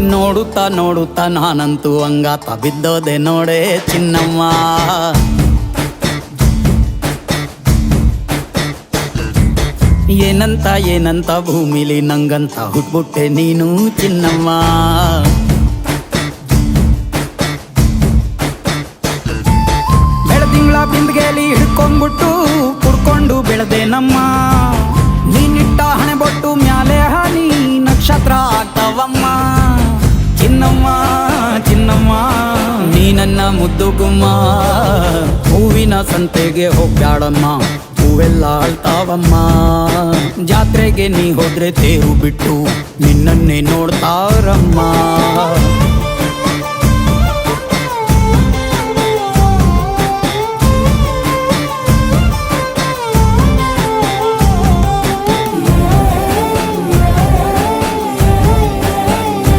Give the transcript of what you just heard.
ನೋಡುತ್ತಾ ನೋಡುತ್ತಾ ನಾನಂತೂ ಅಂಗಾತ ಬಿದ್ದೋದೆ ನೋಡೆ ಚಿನ್ನಮ್ಮ. ಏನಂತ ಏನಂತ ಭೂಮಿಲಿ ನಂಗಂತ ಹುಟ್ಬಿಟ್ಟೆ ನೀನು ಚಿನ್ನಮ್ಮ. ಬೆಳದಿಂಗ್ಳ ಬಿಂದಿಗೆಲಿ ಹಿಡ್ಕೊಂಡ್ಬಿಟ್ಟು ಕುಡ್ಕೊಂಡು ಬೆಳೆದೆ ನಮ್ಮ. ನೀನಿಟ್ಟ ಹಣೆ ಬೊಟ್ಟು ಮ್ಯಾಲೆ ಹನಿ ನಕ್ಷತ್ರ ಆಗ್ತಾವಮ್ಮ. ಚಿನ್ನಮ್ಮ ಚಿನ್ನಮ್ಮ ನೀ ನನ್ನ ಮುದ್ದು ಗುಮ್ಮ. ಹೂವಿನ ಸಂತೆಗೆ ಹೋಗ್ಬ್ಯಾಡಮ್ಮ, ಹೂವೆಲ್ಲ ಅಳ್ತಾವಮ್ಮ. ಜಾತ್ರೆಗೆ ನೀ ಹೋದ್ರೆ ತೇರು ಬಿಟ್ಟು ನಿನ್ನನ್ನೇ ನೋಡ್ತಾರಮ್ಮ.